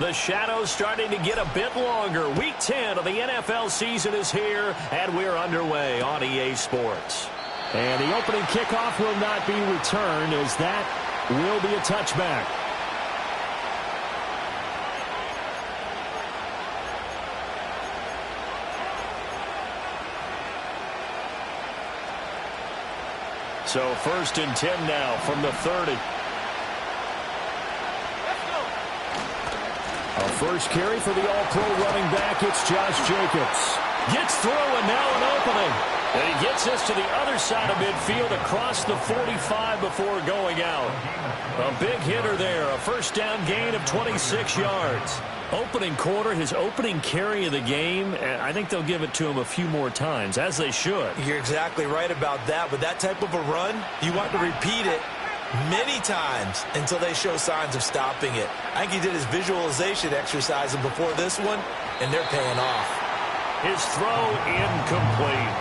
The shadow's starting to get a bit longer. Week 10 of the NFL season is here, and we're underway on EA Sports. And the opening kickoff will not be returned, as that will be a touchback. So 1st and 10 now from the 30. Our first carry for the all-pro running back, it's Josh Jacobs. Gets through and now an opening. And he gets us to the other side of midfield across the 45 before going out. A big hitter there, a first down gain of 26 yards. Opening quarter, his opening carry of the game, and I think they'll give it to him a few more times, as they should. You're exactly right about that. With that type of a run, you want to repeat it many times until they show signs of stopping it. I think he did his visualization exercise before this one, and they're paying off. His throw incomplete.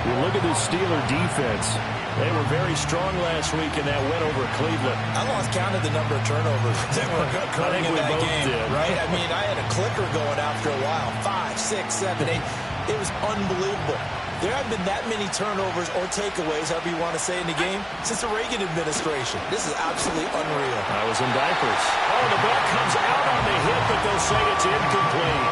You look at the Steeler defense. They were very strong last week in that win over Cleveland. I lost count of the number of turnovers that were occurring in that game, right? I mean, I had a clicker going after a while. 5, 6, 7, 8. It was unbelievable. There haven't been that many turnovers or takeaways, however you want to say, in the game since the Reagan administration. This is absolutely unreal. I was in diapers. Oh, the ball comes out on the hit, but they'll say it's incomplete.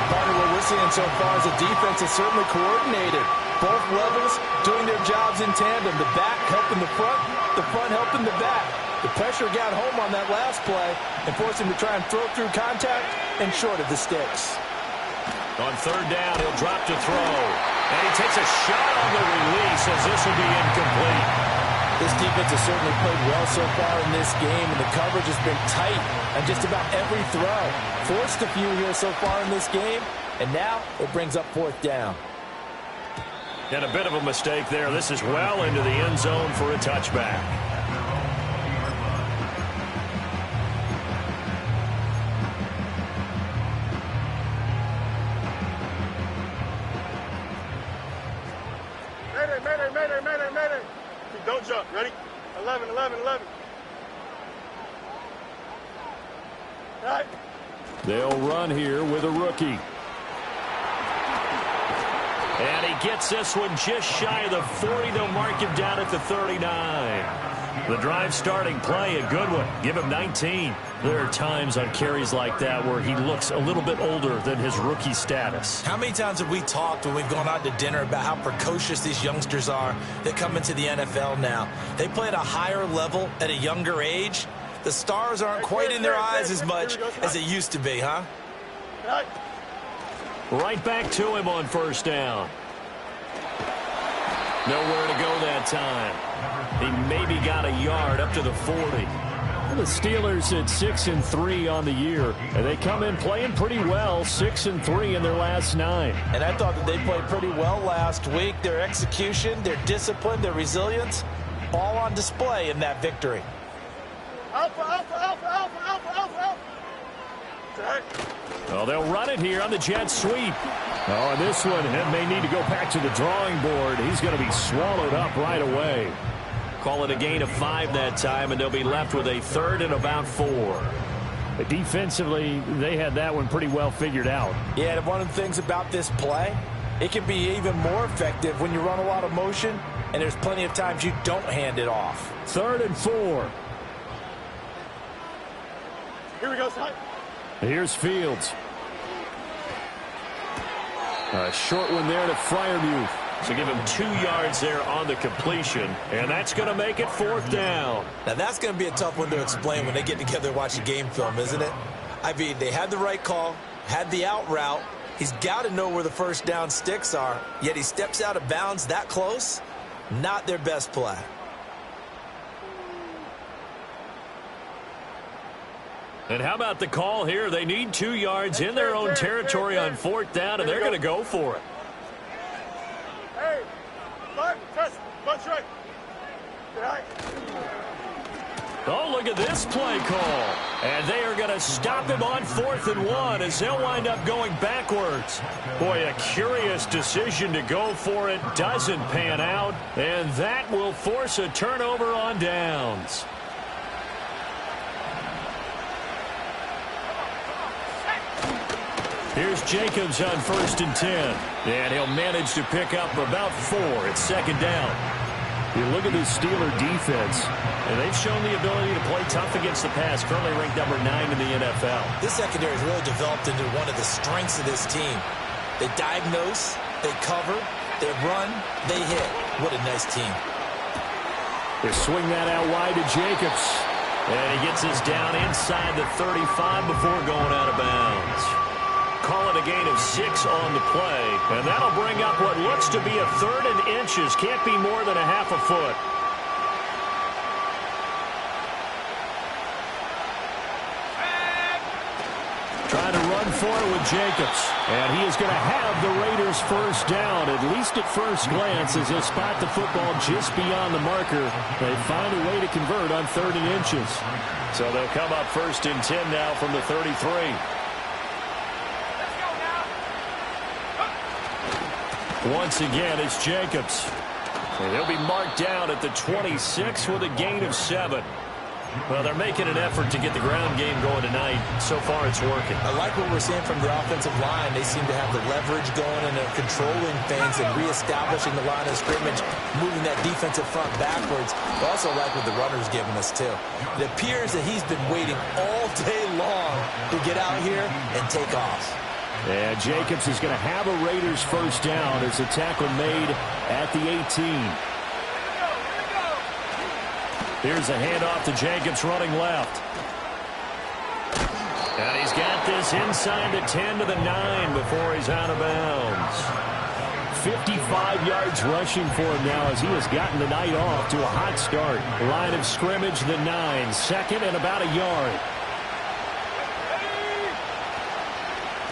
Partner, what we're seeing so far is the defense is certainly coordinated. Both levels doing their jobs in tandem. The back helping the front helping the back. The pressure got home on that last play and forced him to try and throw through contact and short of the sticks. On 3rd down, he'll drop to throw. And he takes a shot on the release as this will be incomplete. This defense has certainly played well so far in this game, and the coverage has been tight on just about every throw. Forced a few here so far in this game, and now it brings up 4th down. And a bit of a mistake there. This is well into the end zone for a touchback. Mayday, mayday, mayday, mayday, mayday. Don't jump. Ready? 11, 11, 11. All right. They'll run here with a rookie. And he gets this one just shy of the 40. They'll mark him down at the 39. The drive starting play, a good one. Give him 19. There are times on carries like that where he looks a little bit older than his rookie status. How many times have we talked when we've gone out to dinner about how precocious these youngsters are that come into the NFL now? They play at a higher level at a younger age. The stars aren't quite in their eyes as much as they used to be, huh? Right back to him on 1st down. Nowhere to go that time. He maybe got a yard up to the 40. The Steelers at 6-3 on the year, and they come in playing pretty well, 6-3 in their last 9. And I thought that they played pretty well last week. Their execution, their discipline, their resilience, all on display in that victory. Alpha, alpha, alpha, alpha, alpha, alpha, alpha. Well, they'll run it here on the jet sweep. Oh, and this one may need to go back to the drawing board. He's going to be swallowed up right away. Call it a gain of 5 that time, and they'll be left with a 3rd and about 4. But defensively, they had that one pretty well figured out. Yeah, and one of the things about this play, it can be even more effective when you run a lot of motion, and there's plenty of times you don't hand it off. 3rd and 4. Here we go, son. Here's Fields. A short one there to Freiermuth. So give him 2 yards there on the completion, and that's going to make it 4th down. Now, that's going to be a tough one to explain when they get together and watch a game film, isn't it? I mean, they had the right call, had the out route. He's got to know where the 1st down sticks are, yet he steps out of bounds that close. Not their best play. And how about the call here? They need 2 yards in their own territory on 4th down, and they're going to go for it. Hey, test, bunch right. Oh, look at this play call. And they are going to stop him on 4th and 1 as they'll wind up going backwards. Boy, a curious decision to go for it. Doesn't pan out. And that will force a turnover on downs. Here's Jacobs on 1st and 10. And he'll manage to pick up about 4. It's 2nd down. You look at this Steeler defense, and they've shown the ability to play tough against the pass, currently ranked number 9 in the NFL. This secondary has really developed into one of the strengths of this team. They diagnose, they cover, they run, they hit. What a nice team. They swing that out wide to Jacobs. And he gets us down inside the 35 before going out of bounds. Call it a gain of 6 on the play. And that'll bring up what looks to be a 3rd and inches. Can't be more than a half a foot. Trying to run for it with Jacobs. And he is going to have the Raiders first down, at least at first glance, as they'll spot the football just beyond the marker. They find a way to convert on 3rd and inches. So they'll come up 1st and 10 now from the 33. Once again, it's Jacobs. And he'll be marked down at the 26 with a gain of 7. Well, they're making an effort to get the ground game going tonight. So far, it's working. I like what we're seeing from the offensive line. They seem to have the leverage going, and they're controlling things and reestablishing the line of scrimmage, moving that defensive front backwards. I also like what the runner's giving us, too. It appears that he's been waiting all day long to get out here and take off. And Jacobs is going to have a Raiders first down as a tackle made at the 18. Here's a handoff to Jacobs running left. And he's got this inside the 10 to the 9 before he's out of bounds. 55 yards rushing for him now as he has gotten the night off to a hot start. Line of scrimmage, the 9. 2nd and about a yard.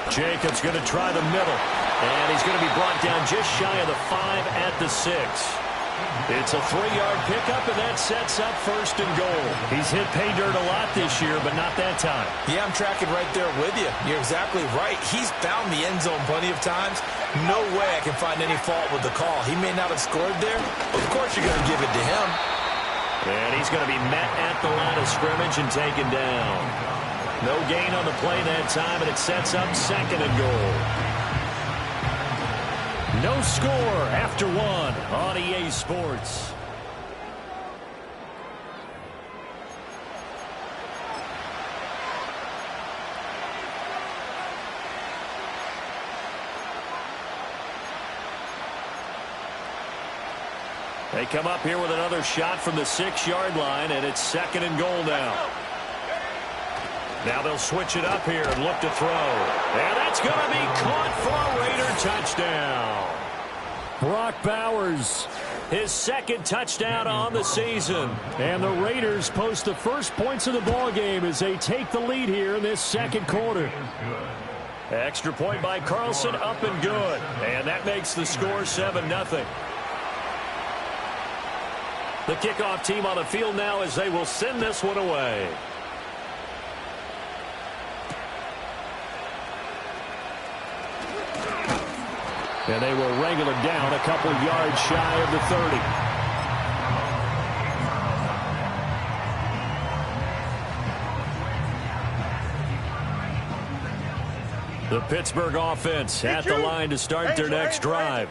Jacobs going to try the middle. And he's going to be brought down just shy of the 5 at the 6. It's a 3-yard pickup, and that sets up 1st and goal. He's hit pay dirt a lot this year, but not that time. Yeah, I'm tracking right there with you. You're exactly right. He's found the end zone plenty of times. No way I can find any fault with the call. He may not have scored there, but of course you're going to give it to him. And he's going to be met at the line of scrimmage and taken down. No gain on the play that time, and it sets up 2nd and goal. No score after 1 on EA Sports. They come up here with another shot from the 6-yard line, and it's 2nd and goal now. Now they'll switch it up here and look to throw. And that's going to be caught for a Raider touchdown. Brock Bowers, his 2nd touchdown on the season. And the Raiders post the first points of the ballgame as they take the lead here in this 2nd quarter. Extra point by Carlson, up and good. And that makes the score 7-0. The kickoff team on the field now as they will send this one away. And they will wrangle it down a couple yards shy of the 30. The Pittsburgh offense at the line to start their next drive.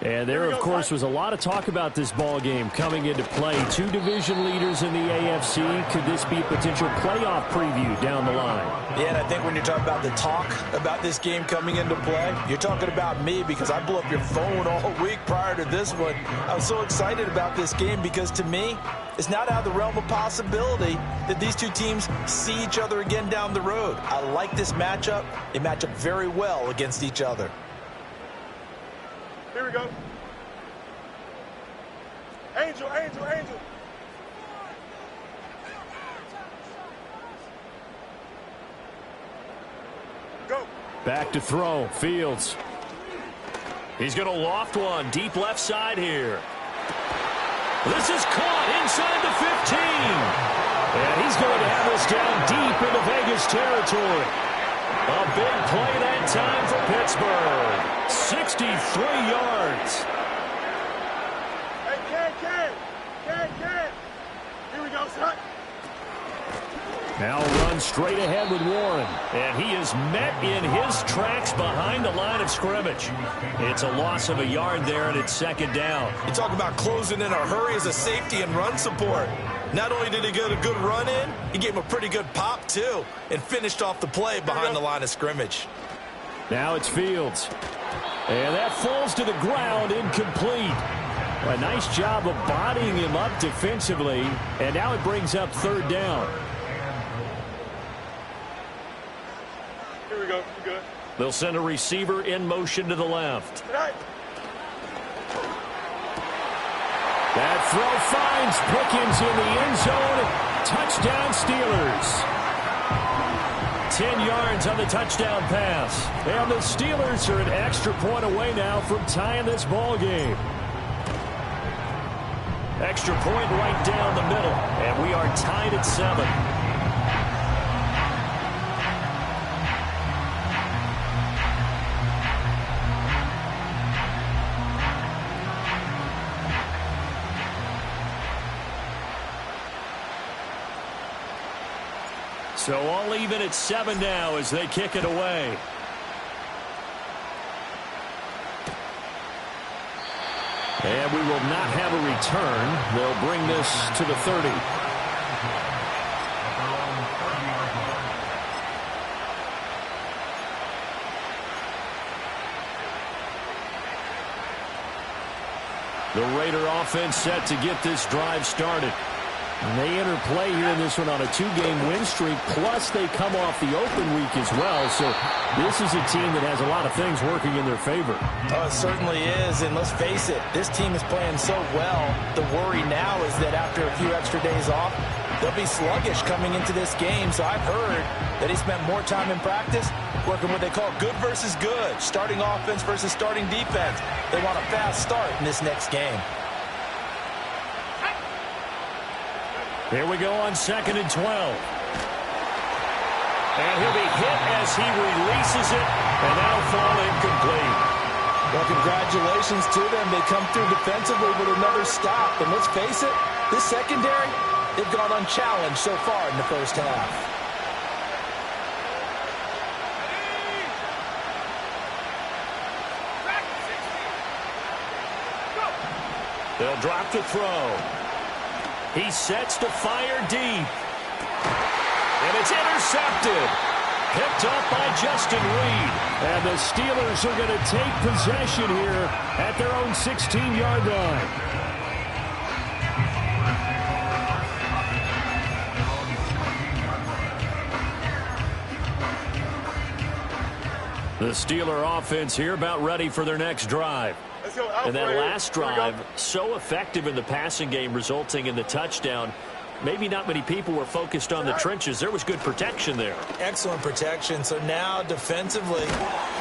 And there, of course, was a lot of talk about this ball game coming into play. 2 division leaders in the AFC. Could this be a potential playoff preview down the line? Yeah, and I think when you're talking about the talk about this game coming into play, you're talking about me because I blew up your phone all week prior to this one. I was so excited about this game because, to me, it's not out of the realm of possibility that these two teams see each other again down the road. I like this matchup. They match up very well against each other. Here we go. Angel, Angel, Angel. Go. Back to throw. Fields. He's going to loft one deep left side here. This is caught inside the 15. And he's going to have this down deep into Vegas territory. A big play that time for Pittsburgh. 63 yards. Hey, Ken. Here we go, son. Now run straight ahead with Warren. And he is met in his tracks behind the line of scrimmage. It's a loss of a yard there, and it's second down. You talk about closing in a hurry as a safety and run support. Not only did he get a good run in, he gave him a pretty good pop, too, and finished off the play behind the line of scrimmage. Now it's Fields. And that falls to the ground, incomplete. A nice job of bodying him up defensively, and now it brings up third down. Here we go. You good? They'll send a receiver in motion to the left. Right. That throw finds Pickens in the end zone. Touchdown Steelers. 10 yards on the touchdown pass. And the Steelers are an extra point away now from tying this ball game. Extra point right down the middle, and we are tied at 7. So all even at 7 now as they kick it away. And we will not have a return. They'll bring this to the 30. The Raider offense set to get this drive started. And they enter play here in this one on a 2-game win streak, plus they come off the open week as well. So this is a team that has a lot of things working in their favor. Oh, it certainly is, and let's face it, this team is playing so well. The worry now is that after a few extra days off, they'll be sluggish coming into this game. So I've heard that he spent more time in practice working what they call good versus good, starting offense versus starting defense. They want a fast start in this next game. Here we go on 2nd and 12. And he'll be hit as he releases it, and that'll fall incomplete. Well, congratulations to them. They come through defensively with another stop. And let's face it, this secondary, they've gone unchallenged so far in the first half. They'll drop the throw. He sets to fire deep. And it's intercepted. Picked up by Justin Reed. And the Steelers are going to take possession here at their own 16-yard line. The Steeler offense here about ready for their next drive. And that last drive, so effective in the passing game, resulting in the touchdown. Maybe not many people were focused on the trenches. There was good protection there. Excellent protection. So now defensively,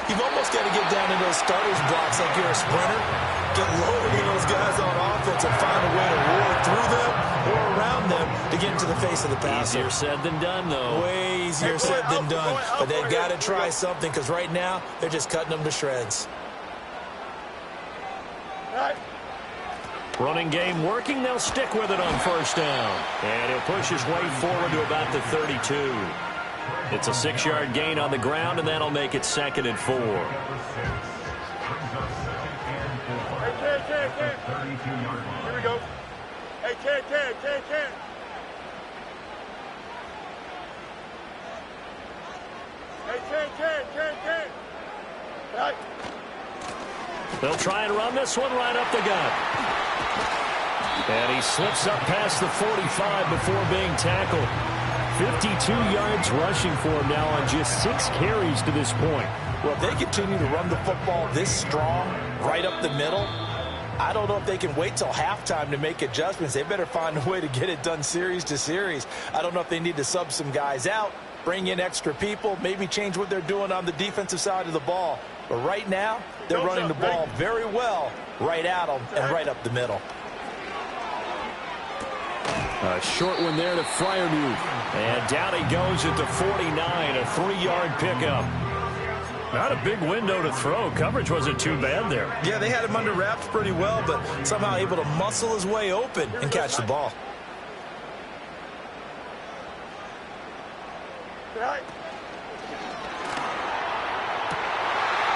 you've almost got to get down into those starters blocks like you're a sprinter. Get lower than those guys on offense and find a way to roar through them or around them to get into the face of the passer. Easier said than done, though. Way easier said than done. But they've got to try something because right now they're just cutting them to shreds. Running game working. They'll stick with it on first down. And he'll push his way forward to about the 32. It's a 6-yard gain on the ground, and that'll make it 2nd and 4. Here we go. Hey, Ken. Hey, Ken. Right. They'll try and run this one right up the gut. And he slips up past the 45 before being tackled. 52 yards rushing for him now on just 6 carries to this point. Well, if they continue to run the football this strong, right up the middle, I don't know if they can wait till halftime to make adjustments. They better find a way to get it done series to series. I don't know if they need to sub some guys out, bring in extra people, maybe change what they're doing on the defensive side of the ball. But right now, they're running the ball very well right at them and right up the middle. A short one there to Freiermuth. And down he goes at the 49, a 3-yard pickup. Not a big window to throw. Coverage wasn't too bad there. Yeah, they had him under wraps pretty well, but somehow able to muscle his way open and catch the ball. Right.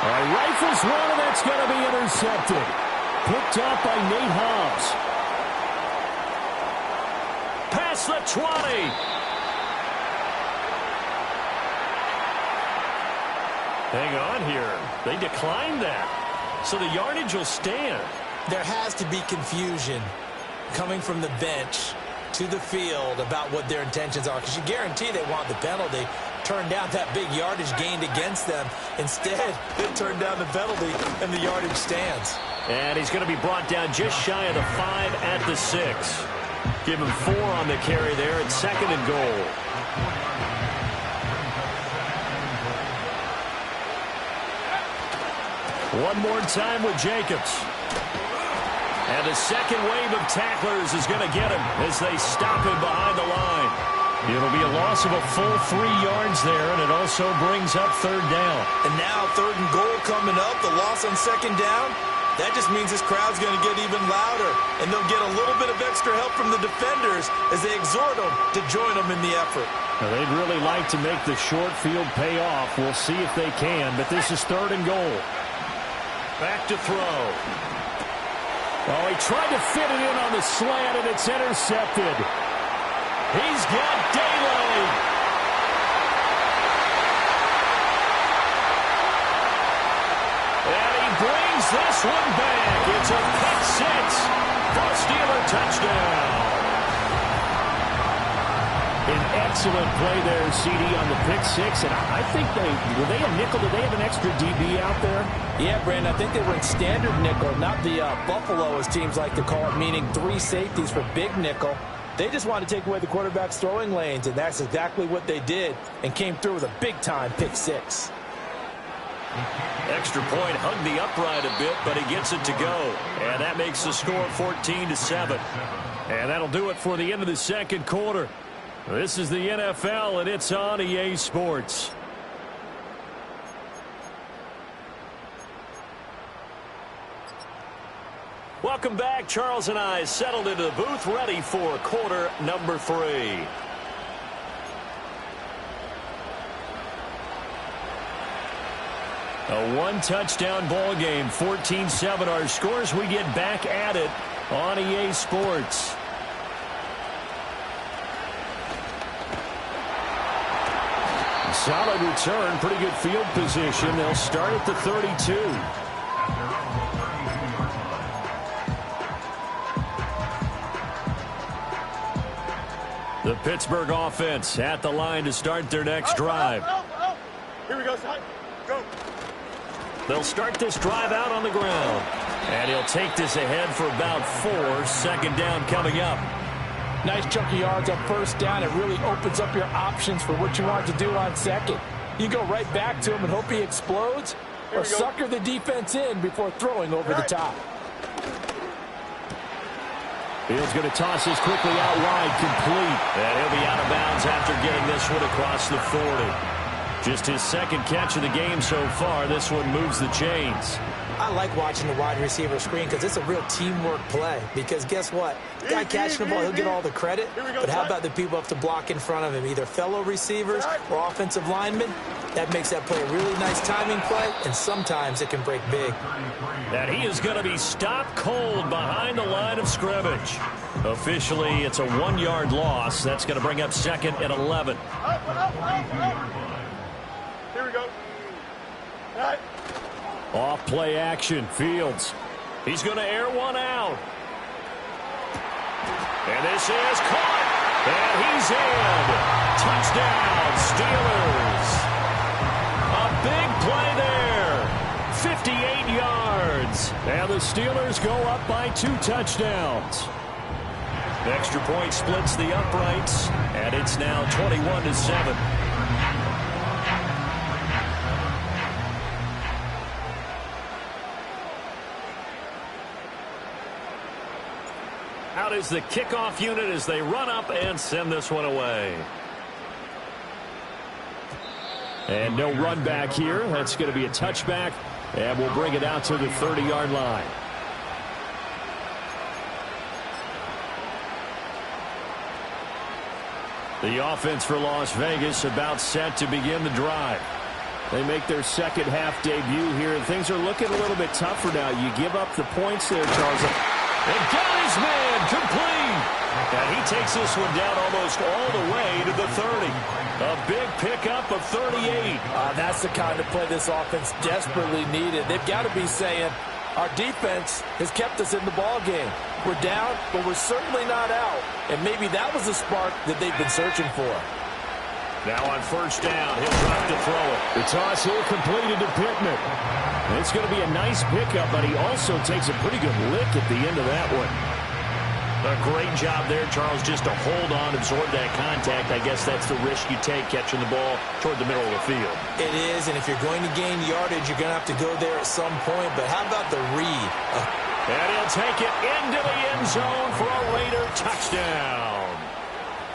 All right, rifles one, and that's going to be intercepted. Picked up by Nate Hobbs. Past the 20. Hang on here. They declined that. So the yardage will stand. There has to be confusion coming from the bench to the field about what their intentions are, because you guarantee they want the penalty. Turn down that big yardage gained against them. Instead, they turn down the penalty, and the yardage stands. And he's going to be brought down just shy of the 5 at the 6. Give him 4 on the carry there. It's 2nd and goal. One more time with Jacobs. And the second wave of tacklers is going to get him as they stop him behind the line. It'll be a loss of a full 3 yards there, and it also brings up 3rd down. And now 3rd and goal coming up, the loss on 2nd down. That just means this crowd's going to get even louder, and they'll get a little bit of extra help from the defenders as they exhort them to join them in the effort. Now, they'd really like to make the short field pay off. We'll see if they can, but this is 3rd and goal. Back to throw. Oh, he tried to fit it in on the slant, and it's intercepted. He's got daylight. And he brings this one back. It's a pick 6 for a Steeler touchdown. An excellent play there, CD, on the pick 6. And I think were they a nickel? Did they have an extra DB out there? Yeah, Brandon, I think they were in standard nickel, not the Buffalo, as teams like to call it, meaning 3 safeties for big nickel. They just wanted to take away the quarterback's throwing lanes, and that's exactly what they did, and came through with a big-time pick 6. Extra point, hugged the upright a bit, but he gets it to go. And that makes the score 14-7. And that'll do it for the end of the 2nd quarter. This is the NFL, and it's on EA Sports. Welcome back. Charles and I settled into the booth, ready for quarter number 3. A 1-touchdown ball game, 14-7 our scores. We get back at it on EA Sports. Solid return, pretty good field position. They'll start at the 32. The Pittsburgh offense at the line to start their next drive. Here we go, son. Go. They'll start this drive out on the ground. And he'll take this ahead for about 4. 2nd down coming up. Nice chunk of yards on 1st down. It really opens up your options for what you want to do on 2nd. You go right back to him and hope he explodes, or sucker the defense in before throwing over the top. Fields going to toss this quickly out wide, complete. And he'll be out of bounds after getting this one across the 40. Just his 2nd catch of the game so far. This one moves the chains. I like watching the wide receiver screen because it's a real teamwork play. Because guess what? The guy catching the ball, he'll get all the credit. But how about the people have to block in front of him, either fellow receivers or offensive linemen? That makes that play a really nice timing play, and sometimes it can break big. And he is going to be stopped cold behind the line of scrimmage. Officially, it's a 1-yard loss. That's going to bring up 2nd and 11. Here we go. Right. Off play action, Fields. He's going to air one out. And this is caught. And he's in. Touchdown, Steelers. A big play there. 58 yards. And the Steelers go up by 2 touchdowns. Extra point splits the uprights. And it's now 21-7. Out is the kickoff unit as they run up and send this one away. And no run back here. That's going to be a touchback, and we'll bring it out to the 30-yard line. The offense for Las Vegas about set to begin the drive. They make their second half debut here, and things are looking a little bit tougher now. You give up the points there, Charles. And got his man complete. And he takes this one down almost all the way to the 30. A big pickup of 38. That's the kind of play this offense desperately needed. They've got to be saying, our defense has kept us in the ball game. We're down, but we're certainly not out. And maybe that was the spark that they've been searching for. Now on first down, he'll drop to throw it. The toss here completed to Pittman. And it's going to be a nice pickup, but he also takes a pretty good lick at the end of that one. A great job there, Charles, just to hold on, absorb that contact. I guess that's the risk you take catching the ball toward the middle of the field. It is, and if you're going to gain yardage, you're going to have to go there at some point. But how about the read? And he'll take it into the end zone for a Raider touchdown.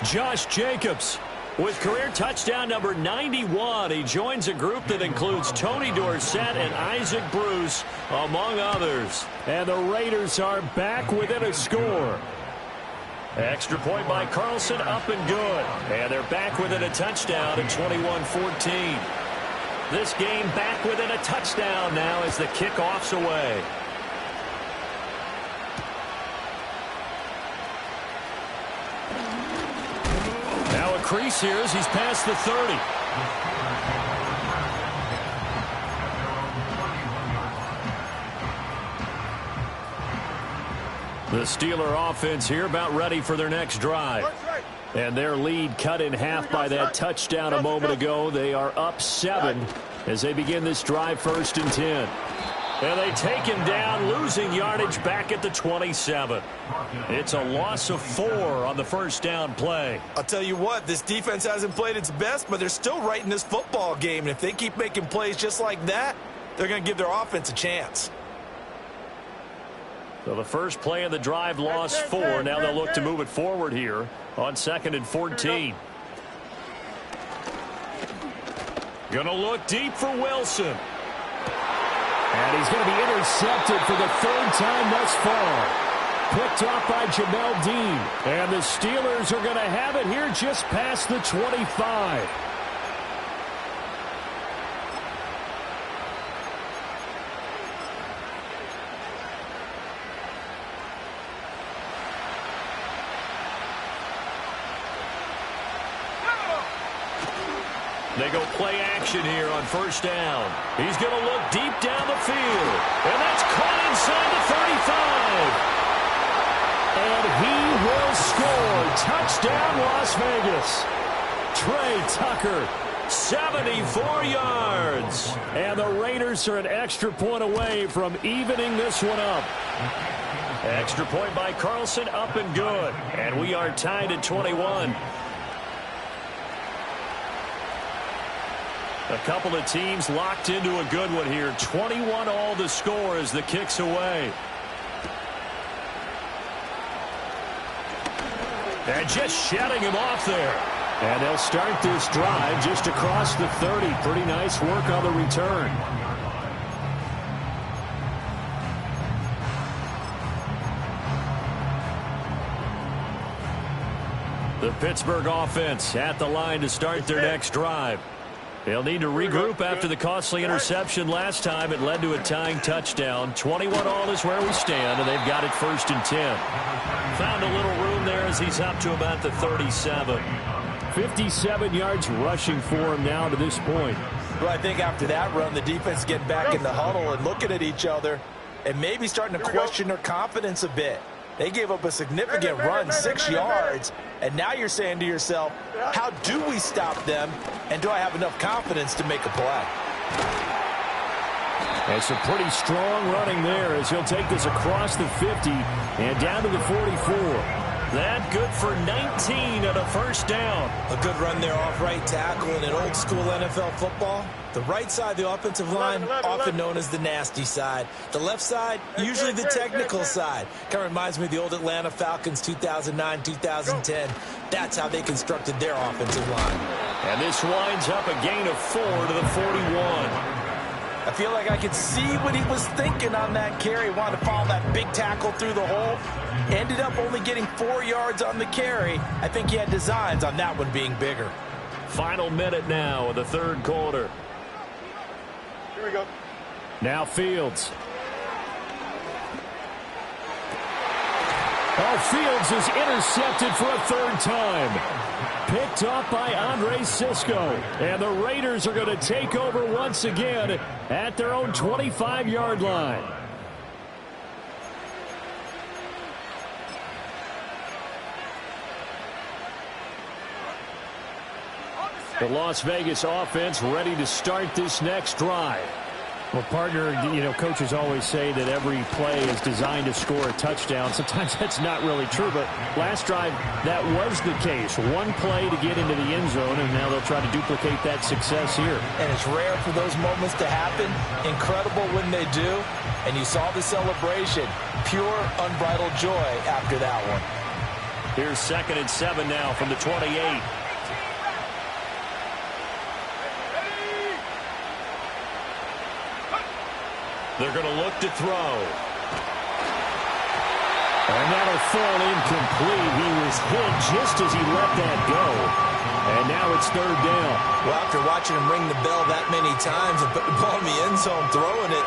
Josh Jacobs with career touchdown number 91. He joins a group that includes Tony Dorsett and Isaac Bruce, among others. And the Raiders are back within a score. Extra point by Carlson, up and good. And they're back within a touchdown at 21-14. This game back within a touchdown now as the kickoff's away. Now a crease here as he's past the 30. The Steeler offense here about ready for their next drive. And their lead cut in half by that touchdown a moment ago. They are up 7 as they begin this drive, 1st and 10. And they take him down, losing yardage back at the 27. It's a loss of 4 on the first down play. I'll tell you what, this defense hasn't played its best, but they're still right in this football game. And if they keep making plays just like that, they're going to give their offense a chance. So the first play of the drive lost 4. Now they'll look to move it forward here on 2nd and 14. Gonna look deep for Wilson. And he's going to be intercepted for the 3rd time thus far. Picked off by Jamel Dean. And the Steelers are going to have it here just past the 25. They go play action here on first down. He's going to look deep down the field. And that's caught inside the 35. And he will score. Touchdown, Las Vegas. Trey Tucker, 74 yards. And the Raiders are an extra point away from evening this one up. Extra point by Carlson, up and good. And we are tied at 21. A couple of teams locked into a good one here. 21 all the score as the kick's away. And just shutting him off there. And they'll start this drive just across the 30. Pretty nice work on the return. The Pittsburgh offense at the line to start their next drive. They'll need to regroup after the costly interception last time. It led to a tying touchdown. 21 all is where we stand, and they've got it 1st and 10. Found a little room there as he's up to about the 37. 57 yards rushing for him now to this point. Well, I think after that run, the defense getting back in the huddle and looking at each other and maybe starting to question their confidence a bit. They gave up a significant run, 6 yards, and now you're saying to yourself, how do we stop them, and do I have enough confidence to make a play? It's a pretty strong running there as he'll take this across the 50 and down to the 44. That good for 19 on a first down. A good run there off right tackle in an old school NFL football. The right side of the offensive line, often known as the nasty side. The left side, usually the technical side. Kind of reminds me of the old Atlanta Falcons 2009-2010. That's how they constructed their offensive line. And this winds up a gain of 4 to the 41. I feel like I could see what he was thinking on that carry. Wanted to follow that big tackle through the hole. Ended up only getting 4 yards on the carry. I think he had designs on that one being bigger. Final minute now of the third quarter. Here we go. Now Fields. Oh, Fields is intercepted for a third time. Picked up by Andre Cisco. And the Raiders are going to take over once again at their own 25-yard line. The Las Vegas offense ready to start this next drive. Well, partner, coaches always say that every play is designed to score a touchdown. Sometimes that's not really true, but last drive, that was the case. One play to get into the end zone, and now they'll try to duplicate that success here. And it's rare for those moments to happen. Incredible when they do. And you saw the celebration. Pure, unbridled joy after that one. Here's 2nd and 7 now from the 28. They're going to look to throw. And that'll fall incomplete. He was hit just as he let that go. And now it's 3rd down. Well, after watching him ring the bell that many times and put the ball in the end zone throwing it,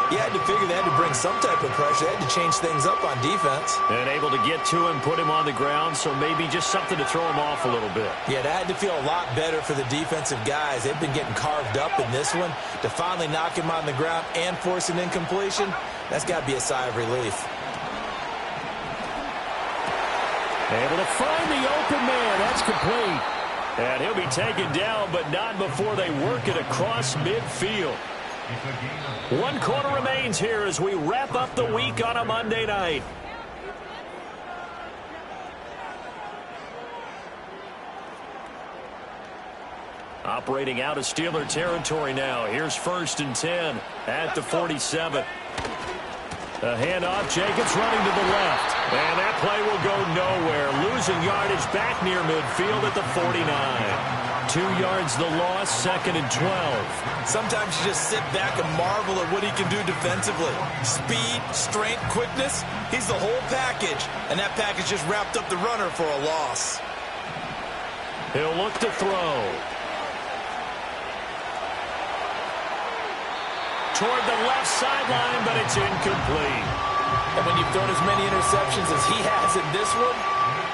you had to figure they had to bring some type of pressure. They had to change things up on defense. And able to get to him, put him on the ground, so maybe just something to throw him off a little bit. Yeah, that had to feel a lot better for the defensive guys. They've been getting carved up in this one. To finally knock him on the ground and force an incompletion, that's got to be a sigh of relief. Able to find the open man. That's complete. And he'll be taken down, but not before they work it across midfield. 1 quarter remains here as we wrap up the week on a Monday night. Operating out of Steeler territory now. Here's 1st and 10 at the 47. A handoff. Jacobs running to the left. And that play will go nowhere. Losing yardage back near midfield at the 49. 2 yards the loss, 2nd and 12. Sometimes you just sit back and marvel at what he can do defensively. Speed, strength, quickness, he's the whole package. And that package just wrapped up the runner for a loss. He'll look to throw. Toward the left sideline, but it's incomplete. And when you've thrown as many interceptions as he has in this one,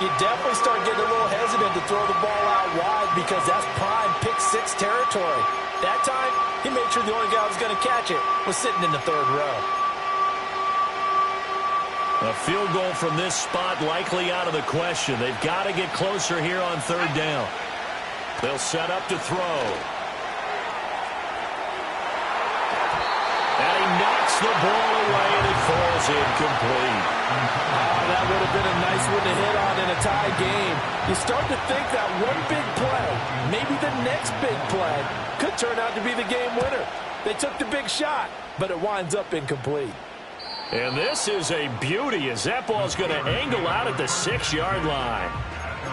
you definitely start getting a little hesitant to throw the ball out wide because that's prime pick-6 territory. That time, he made sure the only guy who was going to catch it was sitting in the 3rd row. A field goal from this spot likely out of the question. They've got to get closer here on 3rd down. They'll set up to throw. And he knocks the ball away, and it falls incomplete. That would have been a nice one to hit on in a tie game. You start to think that one big play, maybe the next big play, could turn out to be the game winner. They took the big shot, but it winds up incomplete. And this is a beauty as that ball's going to angle out at the 6-yard line.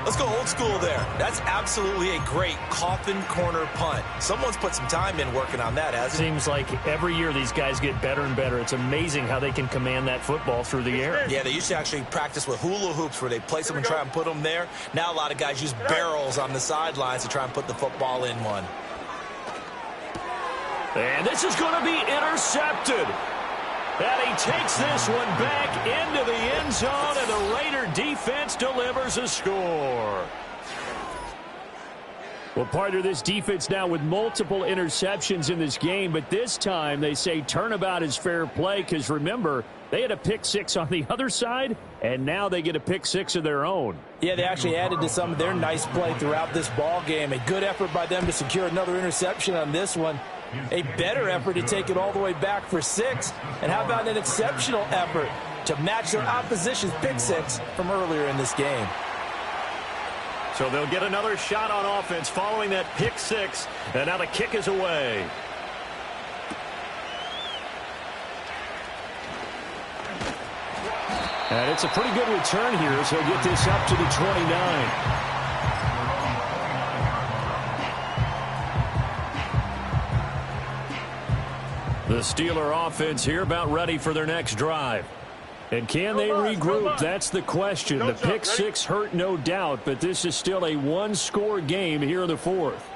Let's go old school there. That's absolutely a great coffin corner punt. Someone's put some time in working on that, hasn't it? Seems like every year these guys get better and better. It's amazing how they can command that football through the air. Yeah, they used to actually practice with hula hoops where they place them and try and put them there. Now a lot of guys use barrels on the sidelines to try and put the football in one. And this is going to be intercepted. And he takes this one back into the end zone, and the Raider defense delivers a score. Well, partner, this defense now with multiple interceptions in this game, but this time they say turnabout is fair play because, remember, they had a pick-6 on the other side, and now they get a pick-6 of their own. Yeah, they actually added to some of their nice play throughout this ball game. A good effort by them to secure another interception on this one. A better effort to take it all the way back for 6. And how about an exceptional effort to match their opposition's pick-6 from earlier in this game. So they'll get another shot on offense following that pick-6. And now the kick is away. And it's a pretty good return here as he'll get this up to the 29. The Steeler offense here about ready for their next drive. And can they regroup? That's the question. The pick six hurt, no doubt, but this is still a one-score game here in the fourth.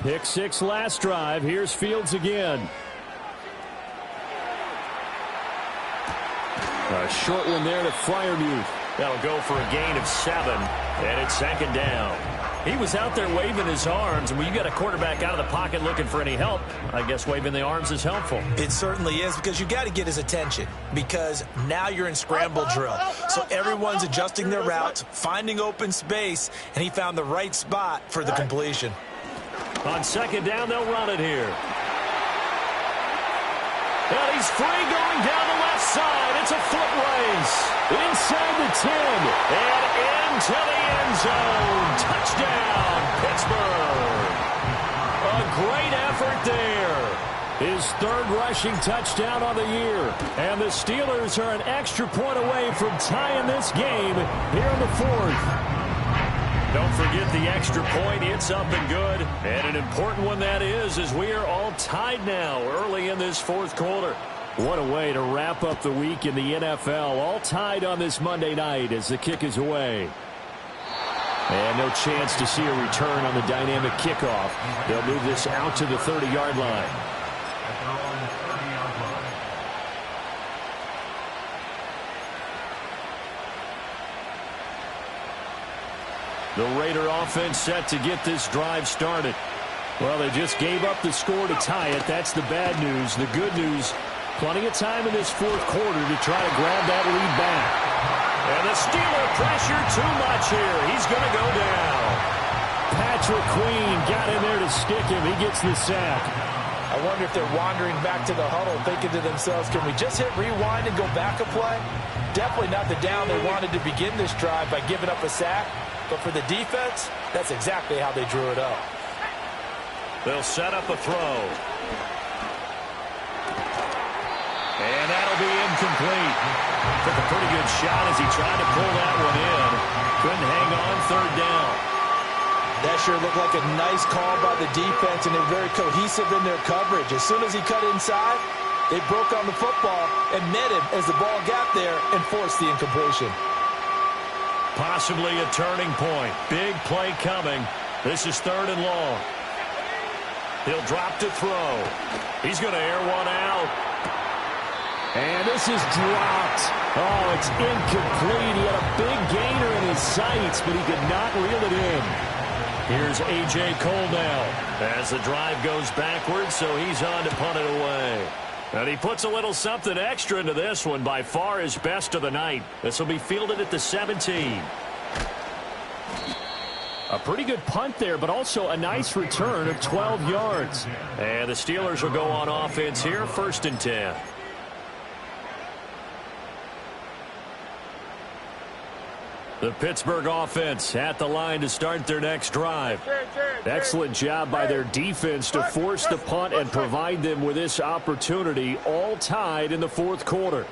Pick six last drive. Here's Fields again. A short one there to Freiermuth. That'll go for a gain of 7, and it's second down. He was out there waving his arms, and when you got a quarterback out of the pocket looking for any help, I guess waving the arms is helpful. It certainly is, because you got to get his attention, because now you're in scramble drill. So everyone's adjusting their routes, finding open space, and he found the right spot for the completion. On second down, they'll run it here. And he's free going down the left side. It's a foot race. Inside the 10. And into the end zone. Touchdown, Pittsburgh. A great effort there. His third rushing touchdown on the year. And the Steelers are an extra point away from tying this game here in the fourth. Don't forget the extra point. It's up and good. And an important one that is, as we are all tied now early in this fourth quarter. What a way to wrap up the week in the NFL. All tied on this Monday night as the kick is away. And no chance to see a return on the dynamic kickoff. They'll move this out to the 30-yard line. The Raider offense set to get this drive started. Well, they just gave up the score to tie it. That's the bad news. The good news, plenty of time in this fourth quarter to try to grab that lead back. And the Steeler pressure too much here. He's going to go down. Patrick Queen got in there to stick him. He gets the sack. I wonder if they're wandering back to the huddle thinking to themselves, can we just hit rewind and go back a play? Definitely not the down they wanted to begin this drive by giving up a sack. But for the defense, that's exactly how they drew it up. They'll set up a throw. And that'll be incomplete. Took a pretty good shot as he tried to pull that one in. Couldn't hang on, third down. That sure looked like a nice call by the defense, and they're very cohesive in their coverage. As soon as he cut inside, they broke on the football and met him as the ball got there and forced the incompletion. Possibly a turning point. Big play coming. This is third and long. He'll drop to throw. He's going to air one out. And this is dropped. Oh, it's incomplete. He had a big gainer in his sights, but he could not reel it in. Here's A.J. Cole now as the drive goes backwards, so he's on to punt it away. And he puts a little something extra into this one, by far his best of the night. This will be fielded at the 17. A pretty good punt there, but also a nice return of 12 yards. And the Steelers will go on offense here, first and 10. The Pittsburgh offense at the line to start their next drive. Excellent job by their defense to force the punt and provide them with this opportunity, all tied in the fourth quarter.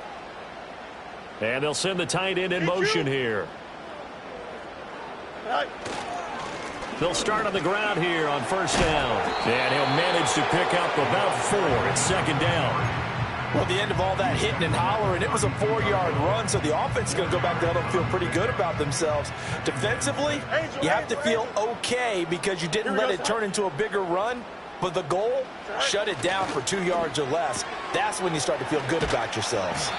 And they'll send the tight end in motion here. They'll start on the ground here on first down. And he'll manage to pick up about 4 at second down. Well, the end of all that hitting and hollering, it was a 4-yard run, so the offense is going to go back there and feel pretty good about themselves. Defensively, you have to feel okay because you didn't let it turn into a bigger run, but the goal, shut it down for 2 yards or less. That's when you start to feel good about yourselves.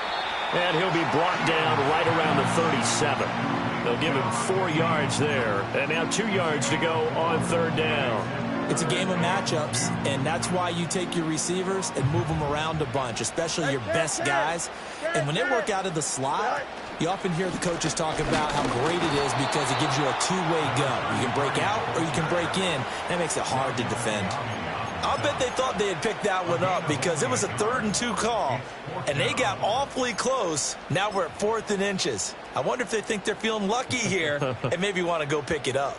And he'll be brought down right around the 37. They'll give him 4 yards there, and now 2 yards to go on third down. It's a game of matchups, and that's why you take your receivers and move them around a bunch, especially your best guys. And when they work out of the slot, you often hear the coaches talk about how great it is because it gives you a two-way go. You can break out or you can break in. That makes it hard to defend. I'll bet they thought they had picked that one up because it was a 3rd and 2 call, and they got awfully close. Now we're at 4th and inches. I wonder if they think they're feeling lucky here and maybe want to go pick it up.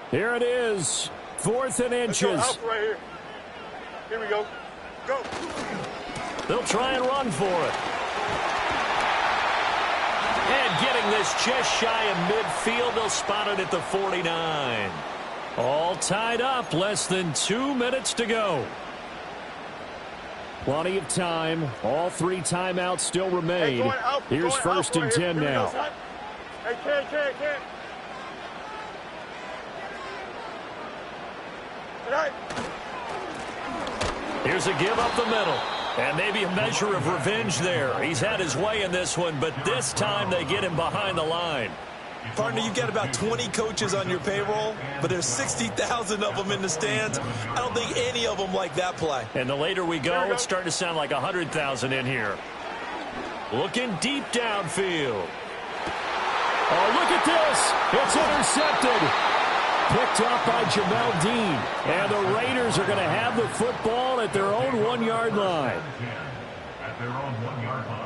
Here it is, 4th and inches. Right here. Here we go. Go. They'll try and run for it. And getting this just shy of midfield, they'll spot it at the 49. All tied up, less than 2 minutes to go. Plenty of time. All 3 timeouts still remain. Here's first and 10 now. Hey, can't. Right. Here's a give up the middle. And maybe a measure of revenge there. He's had his way in this one, but this time they get him behind the line. Partner, you've got about 20 coaches on your payroll, but there's 60,000 of them in the stands. I don't think any of them like that play. And the later we go, it's starting to sound like 100,000 in here. Looking deep downfield. Oh, look at this. It's intercepted. Picked up by Jamel Dean. And the Raiders are going to have the football at their own 1-yard line. At their own 1-yard line.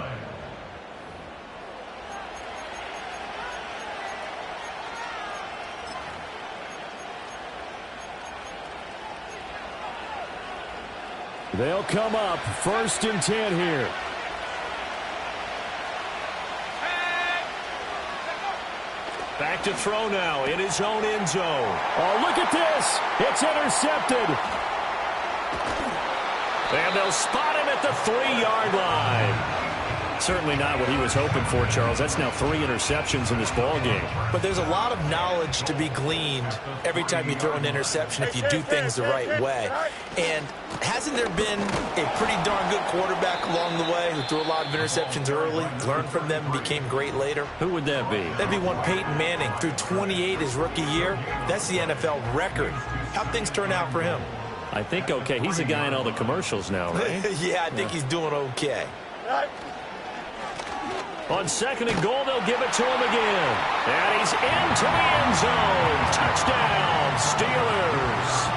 They'll come up first and 10 here. Back to throw now in his own end zone. Oh, look at this. It's intercepted. And they'll spot him at the 3-yard line. Certainly not what he was hoping for, Charles. That's now 3 interceptions in this ball game. But there's a lot of knowledge to be gleaned every time you throw an interception if you do things the right way. And hasn't there been a pretty darn good quarterback along the way who threw a lot of interceptions early, learned from them, and became great later? Who would that be? That'd be one Peyton Manning. Threw 28 his rookie year. That's the NFL record. How'd things turn out for him? I think okay. He's a guy in all the commercials now, right? Yeah, I think he's doing okay. On 2nd and goal, they'll give it to him again. And he's into the end zone. Touchdown, Steelers.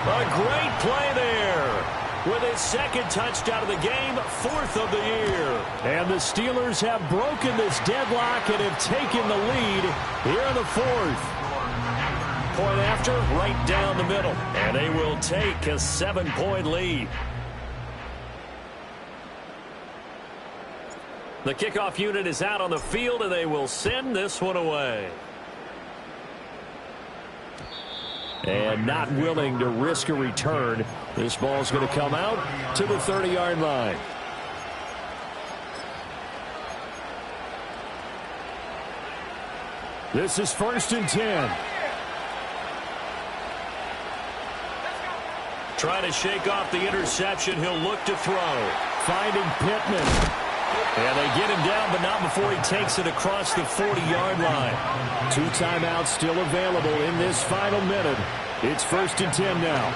A great play there. With his 2nd touchdown of the game, 4th of the year. And the Steelers have broken this deadlock and have taken the lead here in the 4th. Point after, right down the middle. And they will take a 7-point lead. The kickoff unit is out on the field, and they will send this one away. And not willing to risk a return. This ball's going to come out to the 30-yard line. This is first and 10. Trying to shake off the interception. He'll look to throw. Finding Pittman. And they get him down, but not before he takes it across the 40-yard line. 2 timeouts still available in this final minute. It's first and 10 now.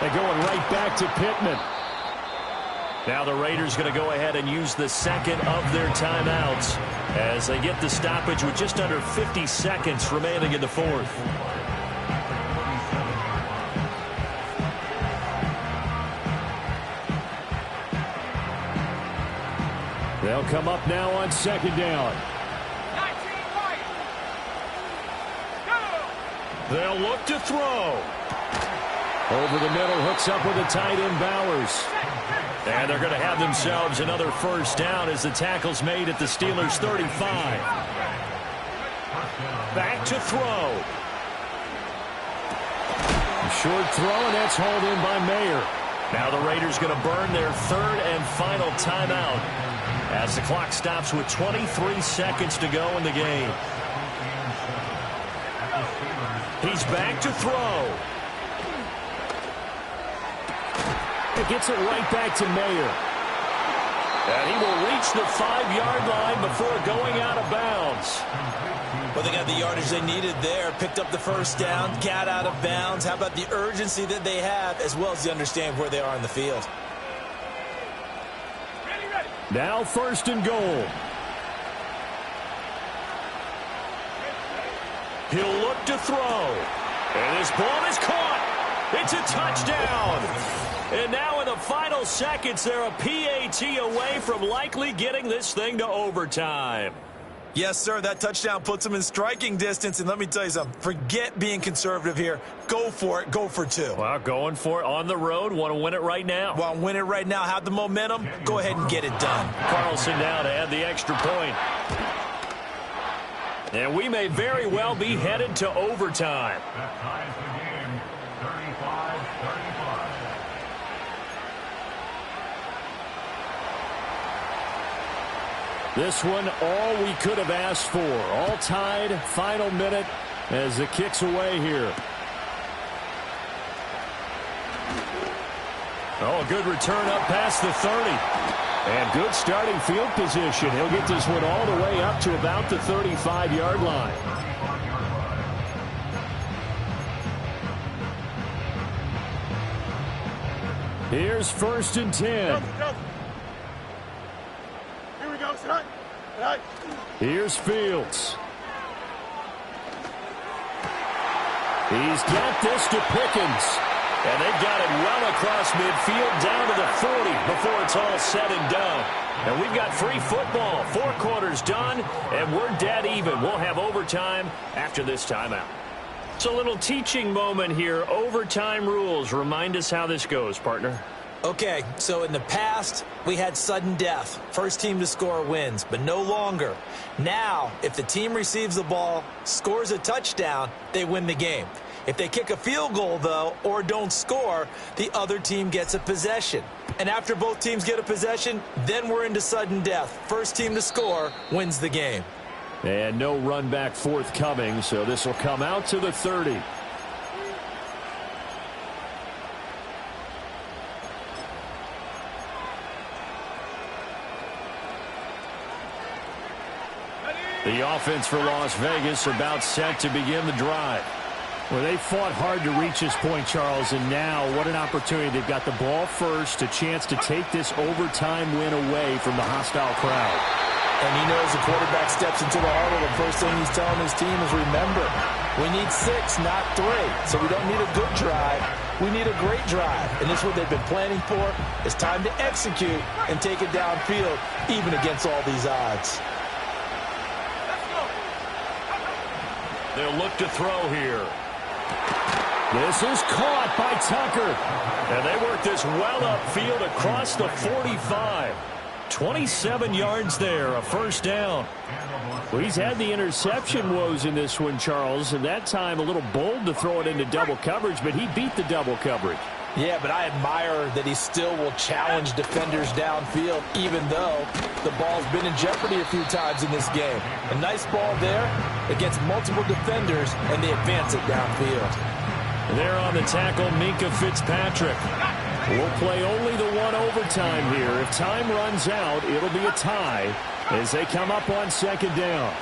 They're going right back to Pittman. Now the Raiders going to go ahead and use the 2nd of their timeouts as they get the stoppage with just under 50 seconds remaining in the 4th. They'll come up now on 2nd down. They'll look to throw. Over the middle, hooks up with the tight end Bowers. And they're going to have themselves another 1st down as the tackle's made at the Steelers' 35. Back to throw. Short throw, and that's hauled in by Mayer. Now the Raiders going to burn their 3rd and final timeout as the clock stops with 23 seconds to go in the game. He's back to throw. It gets it right back to Mayer. And he will reach the 5-yard line before going out of bounds. Well, they got the yardage they needed there. Picked up the 1st down, got out of bounds. How about the urgency that they have, as well as the understand where they are in the field? Now 1st and goal. He'll look to throw. And this ball is caught. It's a touchdown. And now in the final seconds, they're a PAT away from likely getting this thing to overtime. Yes, sir. That touchdown puts them in striking distance. And let me tell you something. Forget being conservative here. Go for it. Go for 2. Well, going for it on the road. Want to win it right now. Want to win it right now. Have the momentum. Go ahead and get it done. Carlson now to add the extra point. And we may very well be headed to overtime. That ties the game, 35-35. This one, all we could have asked for. All tied, final minute as it kicks away here. Oh, a good return up past the 30. And good starting field position. He'll get this one all the way up to about the 35-yard line. Here's 1st and 10. Here we go, son. Right. Here's Fields. He's got this to Pickens. And they've got it well across midfield down to the 40 before it's all said and done. And we've got free football. 4 quarters done, and we're dead even. We'll have overtime after this timeout. It's a little teaching moment here. Overtime rules. Remind us how this goes, partner. Okay, so in the past, we had sudden death. First team to score wins, but no longer. Now, if the team receives the ball, scores a touchdown, they win the game. If they kick a field goal, though, or don't score, the other team gets a possession. And after both teams get a possession, then we're into sudden death. First team to score wins the game. And no run back forthcoming, so this will come out to the 30. The offense for Las Vegas about set to begin the drive. Well, they fought hard to reach this point, Charles, and now what an opportunity. They've got the ball first, a chance to take this overtime win away from the hostile crowd. And he knows the quarterback steps into the huddle. The first thing he's telling his team is, remember, we need 6, not 3. So we don't need a good drive. We need a great drive. And this is what they've been planning for. It's time to execute and take it downfield, even against all these odds. They'll look to throw here. This is caught by Tucker. And they work this well upfield across the 45. 27 yards there, a first down. Well, he's had the interception woes in this one, Charles, and that time a little bold to throw it into double coverage, but he beat the double coverage. Yeah, but I admire that he still will challenge defenders downfield, even though the ball's been in jeopardy a few times in this game. A nice ball there against multiple defenders, and they advance it downfield. There on the tackle, Minkah Fitzpatrick. We'll play only the one overtime here. If time runs out, it'll be a tie as they come up on second down.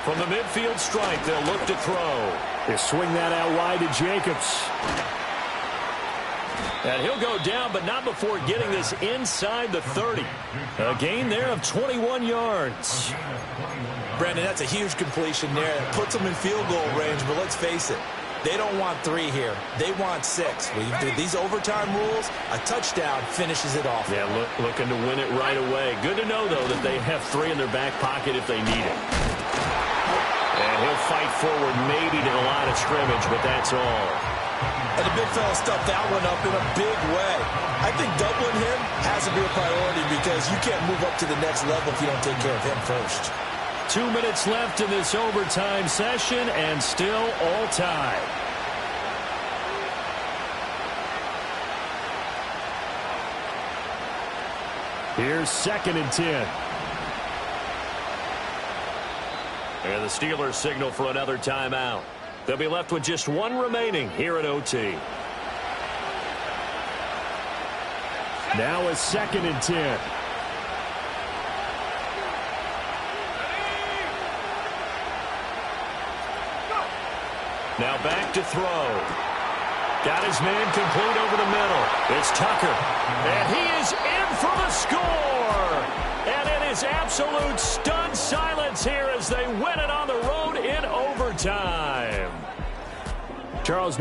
From the midfield stripe, they'll look to throw. They swing that out wide to Jacobs. And he'll go down, but not before getting this inside the 30. A gain there of 21 yards. Brandon, that's a huge completion there. That puts them in field goal range, but let's face it, they don't want 3 here. They want 6. With these overtime rules, a touchdown finishes it off. Yeah, looking to win it right away. Good to know, though, that they have 3 in their back pocket if they need it. And he'll fight forward maybe to the line of scrimmage, but that's all. And the big fella stuffed that one up in a big way. I think doubling him has to be a priority because you can't move up to the next level if you don't take care of him first. 2 minutes left in this overtime session and still all tied. Here's 2nd and 10. And the Steelers signal for another timeout. They'll be left with just 1 remaining here at OT. Now a 2nd and 10. Now back to throw. Got his man complete over the middle. It's Tucker. And he is in for the score. And it is absolute stunned silence here as they win it on the road in overtime. Charles.